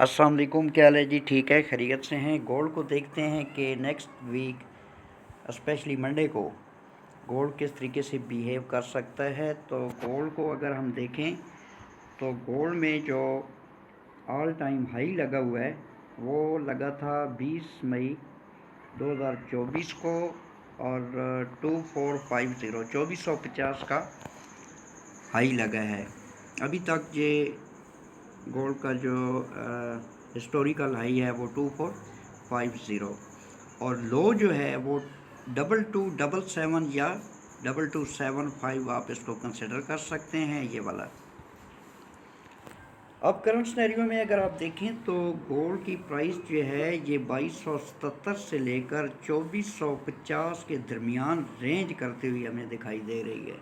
अस्सलाम वालेकुम, क्या हाल है जी? ठीक है, खैरियत से हैं। गोल्ड को देखते हैं कि नेक्स्ट वीक स्पेशली मंडे को गोल्ड किस तरीके से बिहेव कर सकता है। तो गोल्ड को अगर हम देखें तो गोल्ड में जो ऑल टाइम हाई लगा हुआ है वो लगा था 20 मई 2024 को, और 2450 2450 का हाई लगा है। अभी तक ये गोल्ड का जो हिस्टोरिकल हाई है वो 2450, और लो जो है वो 2277 या 2275 आप इसको कंसिडर कर सकते हैं, ये वाला। अब करंट सिनेरियो में अगर आप देखें तो गोल्ड की प्राइस जो है ये 2277 से लेकर 2450 के दरमियान रेंज करते हुए हमें दिखाई दे रही है।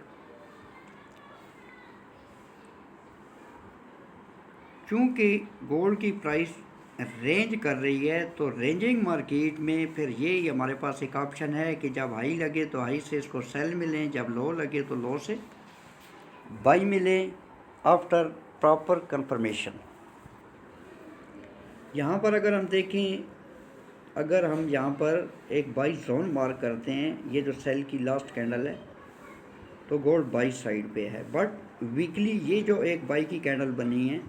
चूँकि गोल्ड की प्राइस रेंज कर रही है तो रेंजिंग मार्केट में फिर ये हमारे पास एक ऑप्शन है कि जब हाई लगे तो हाई से इसको सेल मिलें, जब लो लगे तो लो से बाई मिलें आफ्टर प्रॉपर कंफर्मेशन। यहाँ पर अगर हम देखें, अगर हम यहाँ पर एक बाई जोन मार्क करते हैं, ये जो सेल की लास्ट कैंडल है तो गोल्ड बाई साइड पे है, बट वीकली ये जो एक बाई की कैंडल बनी है,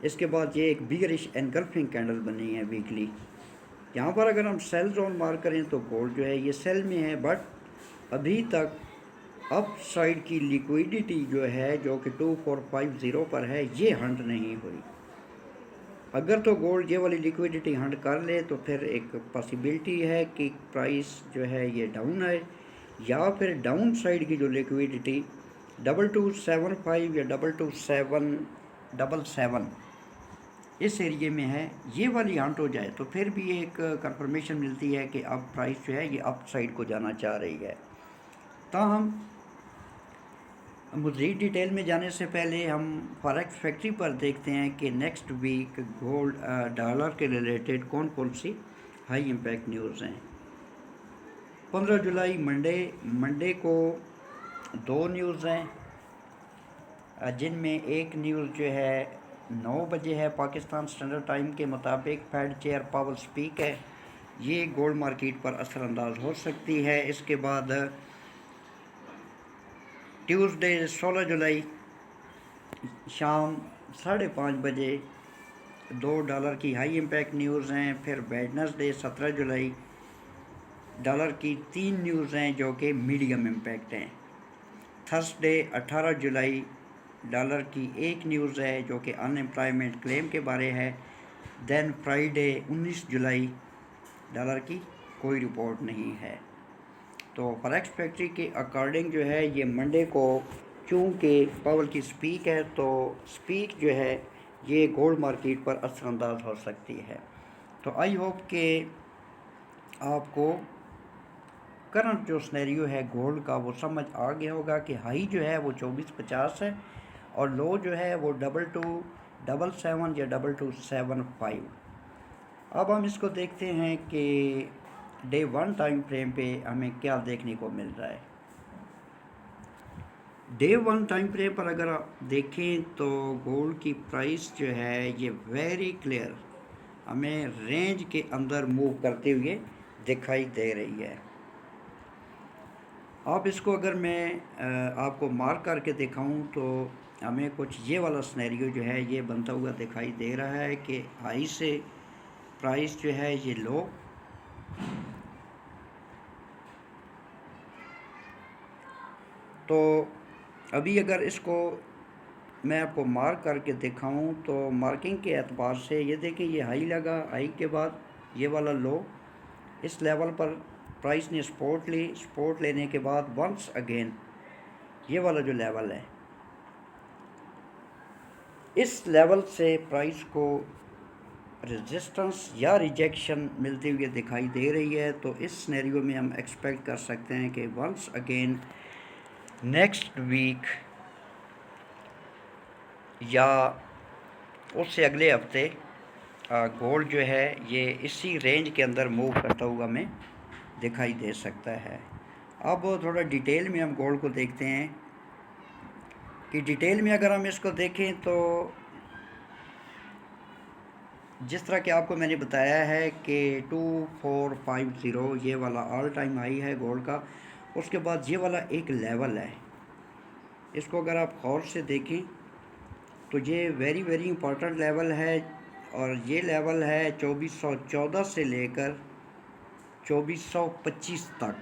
इसके बाद ये एक बिगरिश एनगल्फिंग कैंडल बनी है वीकली। यहाँ पर अगर हम सेल जोन मार्क करें तो गोल्ड जो है ये सेल में है, बट अभी तक अप साइड की लिक्विडिटी जो है जो कि 2450 पर है, ये हंट नहीं हुई। अगर तो गोल्ड ये वाली लिक्विडिटी हंट कर ले तो फिर एक पॉसिबिलिटी है कि प्राइस जो है ये डाउन आए, या फिर डाउन साइड की जो लिक्विडिटी 2275 या 2277 इस एरिए में है, ये वाली हंट हो जाए तो फिर भी एक कंफर्मेशन मिलती है कि अब प्राइस जो है ये अप साइड को जाना चाह रही है। ताहम मज़ीद डिटेल में जाने से पहले हम फॉरेक्स फैक्ट्री पर देखते हैं कि नेक्स्ट वीक गोल्ड डॉलर के रिलेटेड कौन कौन सी हाई इम्पैक्ट न्यूज़ हैं। 15 जुलाई मंडे को दो न्यूज़ हैं, जिनमें एक न्यूज़ जो है 9 बजे है पाकिस्तान स्टैंडर्ड टाइम के मुताबिक। फेड चेयर पावल स्पीक है, ये गोल्ड मार्केट पर असरअंदाज हो सकती है। इसके बाद ट्यूसडे 16 जुलाई शाम 5:30 बजे $2 की हाई इम्पैक्ट न्यूज़ हैं। फिर वेडनेसडे 17 जुलाई डॉलर की 3 न्यूज़ हैं जो कि मीडियम इम्पैक्ट हैं। थर्सडे 18 जुलाई डॉलर की एक न्यूज़ है जो कि अनएम्प्लॉयमेंट क्लेम के बारे है। देन फ्राइडे 19 जुलाई डॉलर की कोई रिपोर्ट नहीं है। तो फॉरेक्स फैक्ट्री के अकॉर्डिंग जो है ये मंडे को, चूँकि पावल की स्पीक है तो स्पीक जो है ये गोल्ड मार्केट पर असरअंदाज हो सकती है। तो आई होप कि आपको करंट जो स्नैरियो है गोल्ड का वो समझ आ गया होगा कि हाई जो है वो 2450 है और लो जो है वो 2277 या 2275। अब हम इसको देखते हैं कि डे 1 टाइम फ्रेम पे हमें क्या देखने को मिल रहा है। डे 1 टाइम फ्रेम पर अगर आप देखें तो गोल्ड की प्राइस जो है ये वेरी क्लियर हमें रेंज के अंदर मूव करते हुए दिखाई दे रही है। आप इसको अगर मैं आपको मार्क करके दिखाऊं तो हमें कुछ ये वाला सिनेरियो जो है ये बनता हुआ दिखाई दे रहा है कि हाई से प्राइस जो है ये लो, तो अभी अगर इसको मैं आपको मार्क करके दिखाऊं तो मार्किंग के एतबार से ये देखें, ये हाई लगा, हाई के बाद ये वाला लो, इस लेवल पर प्राइस ने सपोर्ट ली, सपोर्ट लेने के बाद वंस अगेन ये वाला जो लेवल है, इस लेवल से प्राइस को रेजिस्टेंस या रिजेक्शन मिलती हुई दिखाई दे रही है। तो इस सिनेरियो में हम एक्सपेक्ट कर सकते हैं कि वंस अगेन नेक्स्ट वीक या उससे अगले हफ्ते गोल्ड जो है ये इसी रेंज के अंदर मूव करता हुआ हमें दिखाई दे सकता है। अब थोड़ा डिटेल में हम गोल्ड को देखते हैं कि डिटेल में अगर हम इसको देखें तो जिस तरह कि आपको मैंने बताया है कि 2450 ये वाला ऑल टाइम हाई है गोल्ड का। उसके बाद ये वाला एक लेवल है, इसको अगर आप गौर से देखें तो ये वेरी वेरी इंपॉर्टेंट लेवल है। और ये लेवल है 2414 से लेकर 2425 तक।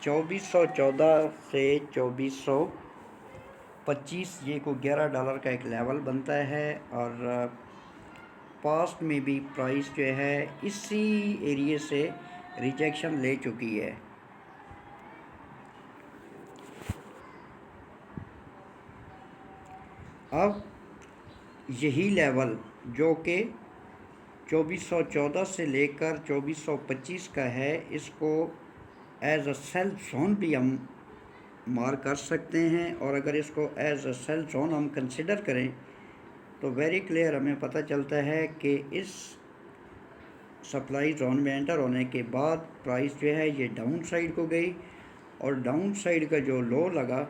2414 से 2425 ये को $11 का एक लेवल बनता है। और पास्ट में भी प्राइस जो है इसी एरिए से रिजेक्शन ले चुकी है। अब यही लेवल जो कि 2414 से लेकर 2425 का है, इसको एज अ सेल जोन भी हम मार्क कर सकते हैं। और अगर इसको एज अ सेल जोन हम कंसिडर करें तो वेरी क्लियर हमें पता चलता है कि इस सप्लाई जोन में एंटर होने के बाद प्राइस जो है ये डाउन साइड को गई, और डाउन साइड का जो लो लगा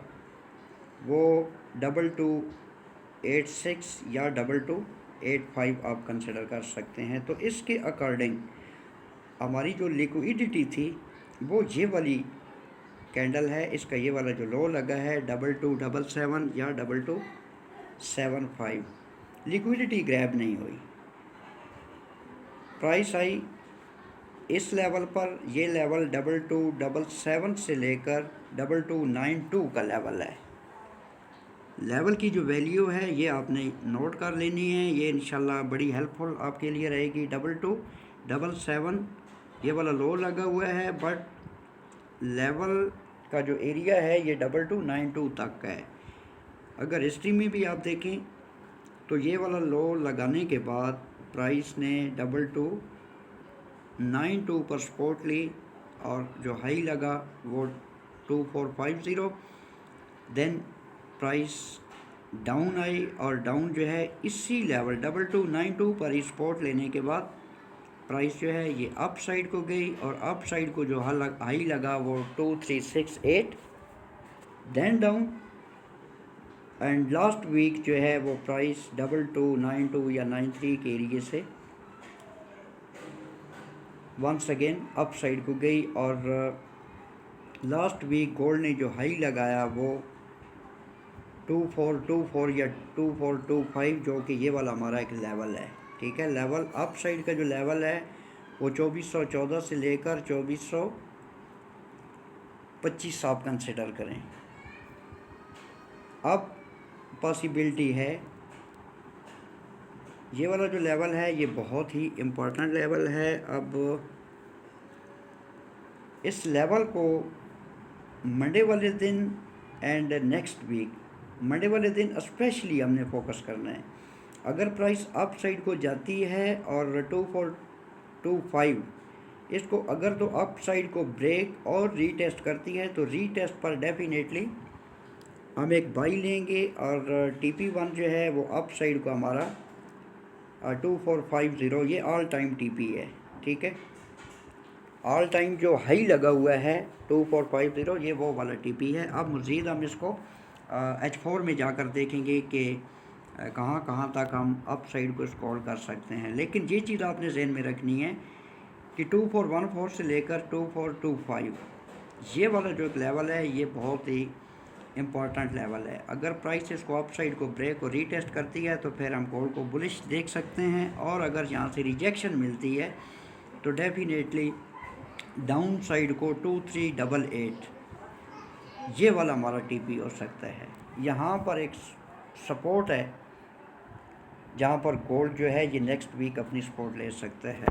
वो 2286 या 2285 आप कंसिडर कर सकते हैं। तो इसके अकॉर्डिंग हमारी जो लिक्विडिटी थी वो ये वाली कैंडल है, इसका ये वाला जो लो लगा है 2277 या 2275, लिक्विडिटी ग्रैब नहीं हुई। प्राइस आई इस लेवल पर, ये लेवल 2277 से लेकर 2292 का लेवल है। लेवल की जो वैल्यू है ये आपने नोट कर लेनी है, ये इंशाल्लाह बड़ी हेल्पफुल आपके लिए रहेगी। 2277 ये वाला लो लगा हुआ है, बट लेवल का जो एरिया है ये 2292 तक का है। अगर हिस्ट्री में भी आप देखें तो ये वाला लो लगाने के बाद प्राइस ने 2292 पर सपोर्ट ली, और जो हाई लगा वो 2450। देन प्राइस डाउन आई, और डाउन जो है इसी लेवल 2292 पर ही सपोर्ट लेने के बाद प्राइस जो है ये अप साइड को गई, और अप साइड को जो हाई लगा वो 2368, then down. And last week जो है वो प्राइस 2292 या 93 के एरिए से वंस अगेन अप साइड को गई। और लास्ट वीक गोल्ड ने जो हाई लगाया वो 2424 या 2425, जो कि ये वाला हमारा एक लेवल है, ठीक है। लेवल अप साइड का जो लेवल है वो 2414 से लेकर 2425 आप कंसिडर करें। अब पॉसिबिलिटी है ये वाला जो लेवल है ये बहुत ही इम्पोर्टेंट लेवल है। अब इस लेवल को मंडे वाले दिन एंड नेक्स्ट वीक, मंडे वाले दिन स्पेशली हमने फोकस करना है। अगर प्राइस अप साइड को जाती है और 2425 इसको अगर तो अप साइड को ब्रेक और रीटेस्ट करती है तो रीटेस्ट पर डेफिनेटली हम एक बाई लेंगे। और TP1 जो है वो अप साइड को हमारा 2450 ये ऑल टाइम TP है, ठीक है। ऑल टाइम जो हाई लगा हुआ है 2450 ये वो वाला TP है। अब मज़ीद हम इसको H4 में जाकर देखेंगे कि कहाँ कहाँ तक हम अप साइड को स्क्रॉल कर सकते हैं। लेकिन ये चीज़ आपने जहन में रखनी है कि 2414 से लेकर 2425 ये वाला जो एक लेवल है ये बहुत ही इम्पॉर्टेंट लेवल है। अगर प्राइस इसको अप साइड को ब्रेक और रीटेस्ट करती है तो फिर हम गोल्ड को बुलिश देख सकते हैं, और अगर यहाँ से रिजेक्शन मिलती है तो डेफिनेटली डाउन साइड को 2388 ये वाला हमारा TP हो सकता है। यहाँ पर एक सपोर्ट है जहाँ पर गोल्ड जो है ये नेक्स्ट वीक अपनी सपोर्ट ले सकता है।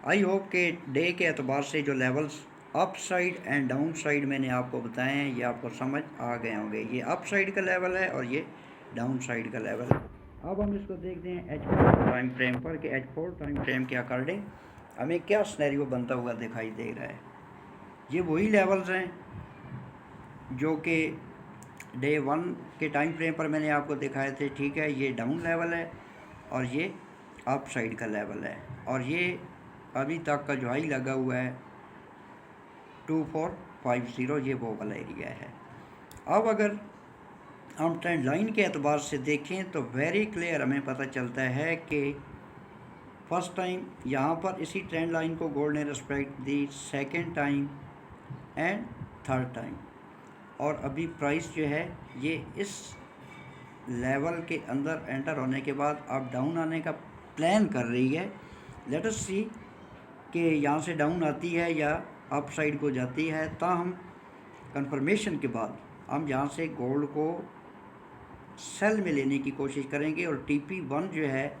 आई होप कि डे के एतबार से जो levels up side and down side मैंने आपको बताए हैं ये आपको समझ आ गए होंगे। ये अप साइड का लेवल है और ये डाउन साइड का लेवल है। अब हम इसको देखते हैं H4 टाइम फ्रेम पर कि H4 टाइम फ्रेम के अकॉर्डिंग हमें क्या सिनेरियो बनता हुआ दिखाई दे रहा है। ये वही लेवल्स हैं जो कि डे 1 के टाइम फ्रेम पर मैंने आपको दिखाए थे, ठीक है। ये डाउन लेवल है और ये अप साइड का लेवल है, और ये अभी तक का जो हाई लगा हुआ है 2450 ये वो वाला एरिया है। अब अगर हम ट्रेंड लाइन के एतबार से देखें तो वेरी क्लियर हमें पता चलता है कि फर्स्ट टाइम यहाँ पर इसी ट्रेंड लाइन को गोल्ड ने respect the, second time and third time, और अभी प्राइस जो है ये इस लेवल के अंदर एंटर होने के बाद अब डाउन आने का प्लान कर रही है। लेट अस सी कि यहाँ से डाउन आती है या अप साइड को जाती है। ताहम कंफर्मेशन के बाद हम यहाँ से गोल्ड को सेल में लेने की कोशिश करेंगे, और TP1 जो है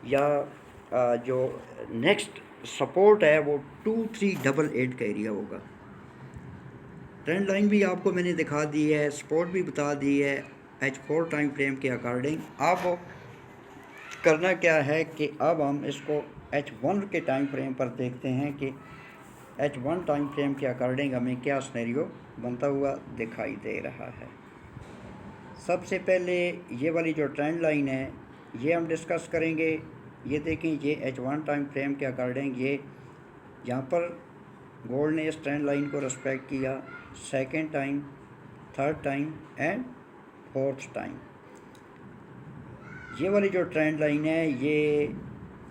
या जो नेक्स्ट सपोर्ट है वो 2388 का एरिया होगा। ट्रेंड लाइन भी आपको मैंने दिखा दी है, सपोर्ट भी बता दी है H4 टाइम फ्रेम के अकॉर्डिंग। अब करना क्या है कि अब हम इसको H1 के टाइम फ्रेम पर देखते हैं कि H1 टाइम फ्रेम के अकॉर्डिंग हमें क्या सिनेरियो बनता हुआ दिखाई दे रहा है। सबसे पहले ये वाली जो ट्रेंड लाइन है ये हम डिस्कस करेंगे। ये देखें, ये H1 टाइम फ्रेम के अकॉर्डिंग ये यहाँ पर गोल्ड ने इस ट्रेंड लाइन को रिस्पेक्ट किया, second time, third time and fourth time. ये वाली जो ट्रेंड लाइन है ये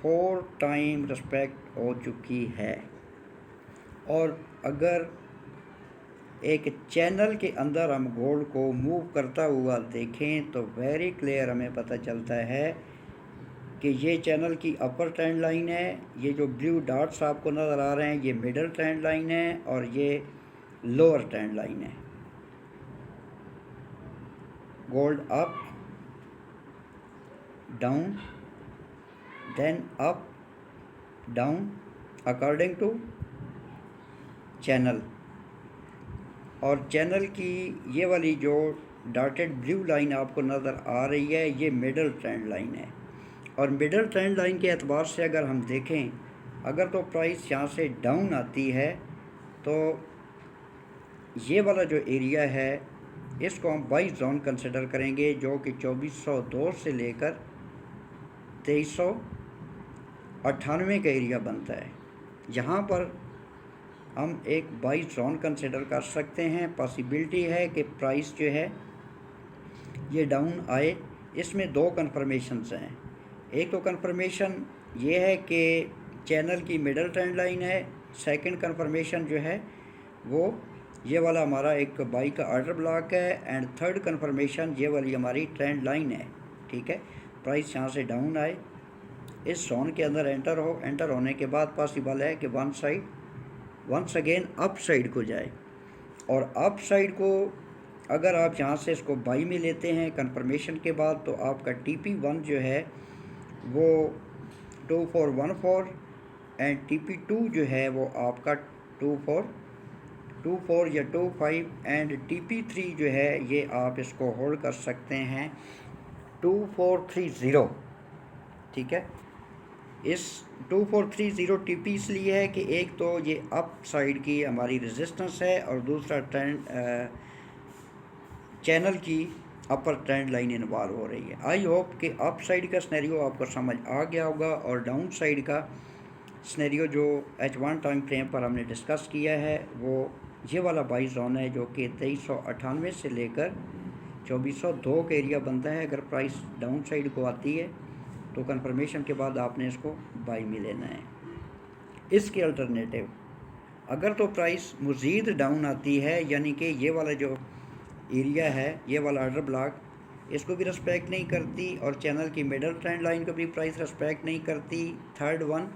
4 टाइम रिस्पेक्ट हो चुकी है, और अगर एक चैनल के अंदर हम गोल्ड को मूव करता हुआ देखें तो वेरी क्लियर हमें पता चलता है कि ये चैनल की अपर ट्रेंड लाइन है। ये जो ब्लू डॉट्स आपको नज़र आ रहे हैं ये मिडल ट्रेंड लाइन है, और ये लोअर ट्रेंड लाइन है। Gold up, down, then up, down according to channel. और चैनल की ये वाली जो डॉटेड ब्लू लाइन आपको नज़र आ रही है ये मिडल ट्रेंड लाइन है। और मिडल ट्रेंड लाइन के एतबार से अगर हम देखें, अगर तो प्राइस यहाँ से डाउन आती है तो ये वाला जो एरिया है इसको हम बाई जोन कंसिडर करेंगे, जो कि 2402 से लेकर 2398 का एरिया बनता है। यहाँ पर हम एक बाई जोन कंसिडर कर सकते हैं। पॉसिबिलिटी है कि प्राइस जो है ये डाउन आए। इसमें दो कन्फर्मेशंस हैं। एक तो कन्फर्मेशन ये है कि चैनल की मिडल ट्रेंड लाइन है, सेकंड कन्फर्मेशन जो है वो ये वाला हमारा एक बाई का ऑर्डर ब्लॉक है, एंड थर्ड कन्फर्मेशन ये वाली हमारी ट्रेंड लाइन है। ठीक है, प्राइस यहाँ से डाउन आए, इस जोन के अंदर एंटर हो, एंटर होने के बाद पॉसिबल है कि one side once again up side को जाए। और अप साइड को अगर आप यहाँ से इसको बाई में लेते हैं कन्फर्मेशन के बाद, तो आपका TP1 जो है वो 2414 एंड TP2 जो है वो आपका 2424 या 25, एंड TP3 जो है ये आप इसको होल्ड कर सकते हैं 2430। ठीक है, इस 2430 TP इसलिए है कि एक तो ये अप साइड की हमारी रेजिस्टेंस है, और दूसरा ट्रेंड चैनल की अपर ट्रेंड लाइन इन्वॉल्व हो रही है। आई होप कि अप साइड का सिनेरियो आपको समझ आ गया होगा, और डाउन साइड का सिनेरियो जो H1 टाइम फ्रेम पर हमने डिस्कस किया है वो ये वाला बाई जोन है, जो कि 2398 से लेकर 2402 का एरिया बनता है। अगर प्राइस डाउन साइड को आती है तो कंफर्मेशन के बाद आपने इसको बाई में लेना है। इसके अल्टरनेटिव अगर तो प्राइस मज़ीद डाउन आती है, यानी कि ये वाला जो एरिया है ये वाला ऑर्डर ब्लॉक इसको भी रिस्पेक्ट नहीं करती, और चैनल की मिडल ट्रेंड लाइन को भी प्राइस रिस्पेक्ट नहीं करती, थर्ड वन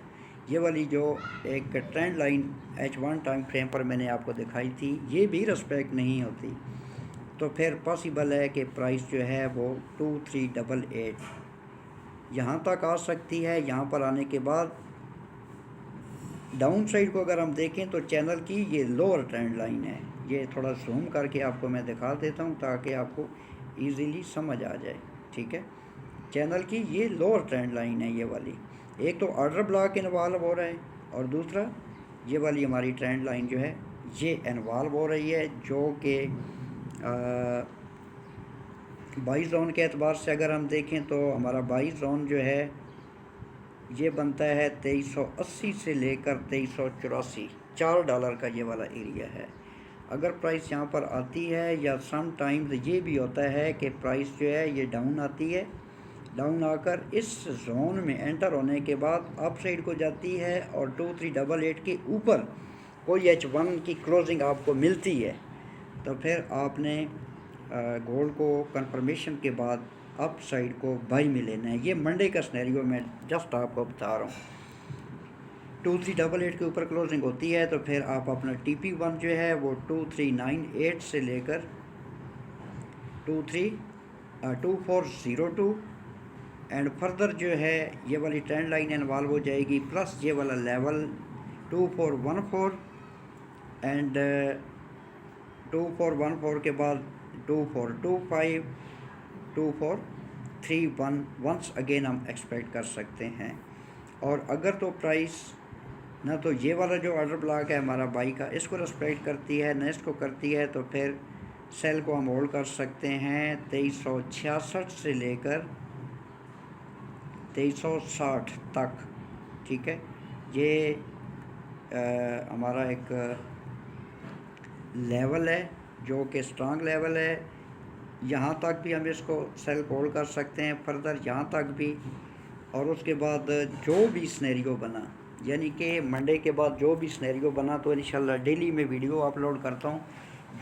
ये वाली जो एक trend line H1 time frame पर मैंने आपको दिखाई थी ये भी रिस्पेक्ट नहीं होती, तो फिर पॉसिबल है कि प्राइस जो है वो 2388 यहाँ तक आ सकती है। यहाँ पर आने के बाद डाउन साइड को अगर हम देखें तो चैनल की ये लोअर ट्रेंड लाइन है। ये थोड़ा जूम करके आपको मैं दिखा देता हूँ ताकि आपको इजीली समझ आ जाए। ठीक है, चैनल की ये लोअर ट्रेंड लाइन है ये वाली। एक तो ऑर्डर ब्लॉक इन्वॉल्व हो रहा है, और दूसरा ये वाली हमारी ट्रेंड लाइन जो है ये इन्वॉल्व हो रही है, जो कि बाई जोन के एतबार से अगर हम देखें तो हमारा बाई जोन जो है ये बनता है 2380 से लेकर 2384, $4 का ये वाला एरिया है। अगर प्राइस यहाँ पर आती है, या सम टाइम्स ये भी होता है कि प्राइस जो है ये डाउन आती है, डाउन आकर इस जोन में एंटर होने के बाद अप साइड को जाती है और 2388 के ऊपर कोई H1 की क्लोजिंग आपको मिलती है तो फिर आपने गोल्ड को कंफर्मेशन के बाद अप साइड को बाई में लेना है। ये मंडे का सिनेरियो मैं जस्ट आपको बता रहा हूँ। 2388 के ऊपर क्लोजिंग होती है तो फिर आप अपना TP1 जो है वो 2398 से लेकर 2402 एंड फर्दर जो है ये वाली ट्रेंड लाइन इन्वॉल्व हो जाएगी, प्लस ये वाला लेवल 2414 एंड 2414 के बाद 2425 2431 वंस अगेन हम एक्सपेक्ट कर सकते हैं। और अगर तो प्राइस ना तो ये वाला जो ऑर्डर ब्लॉक है हमारा बाई का इसको रिस्पेक्ट करती है, न इसको करती है, तो फिर सेल को हम होल्ड कर सकते हैं 2366 से लेकर 2360 तक। ठीक है, ये हमारा एक लेवल है जो कि स्ट्रांग लेवल है। यहाँ तक भी हम इसको सेल होल्ड कर सकते हैं, फर्दर यहाँ तक भी। और उसके बाद जो भी सिनेरियो बना, यानी कि मंडे के बाद जो भी सिनेरियो बना तो इंशाल्लाह डेली में वीडियो अपलोड करता हूँ।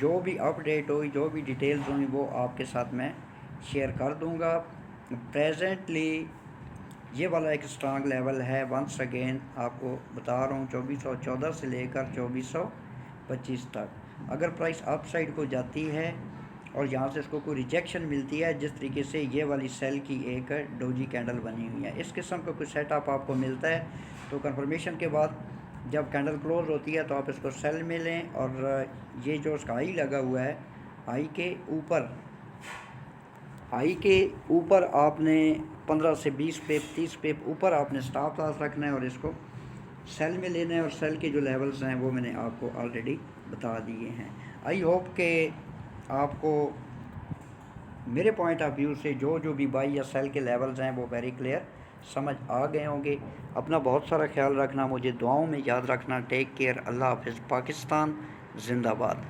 जो भी अपडेट हुई, जो भी डिटेल्स हुई वो आपके साथ मैं शेयर कर दूँगा। प्रेजेंटली ये वाला एक स्ट्रांग लेवल है, वंस अगेन आपको बता रहा हूँ 2414 से लेकर 2425 तक। अगर प्राइस अप साइड को जाती है और यहाँ से इसको कोई रिजेक्शन मिलती है, जिस तरीके से ये वाली सेल की एक डोजी कैंडल बनी हुई है, इस किस्म का कोई सेटअप आपको मिलता है तो कंफर्मेशन के बाद जब कैंडल क्लोज होती है तो आप इसको सेल में लें। और ये जो उसका हाई लगा हुआ है, हाई के ऊपर आपने 15 से 20 पेप 30 पेप ऊपर आपने स्टॉप लॉस रखना है और इसको सेल में लेना है। और सेल के जो लेवल्स हैं वो मैंने आपको ऑलरेडी बता दिए हैं। आई होप के आपको मेरे पॉइंट ऑफ व्यू से जो भी बाई या सेल के लेवल्स हैं वो वेरी क्लियर समझ आ गए होंगे। अपना बहुत सारा ख्याल रखना, मुझे दुआओं में याद रखना। टेक केयर, अल्लाह हाफ़िज़, पाकिस्तान जिंदाबाद।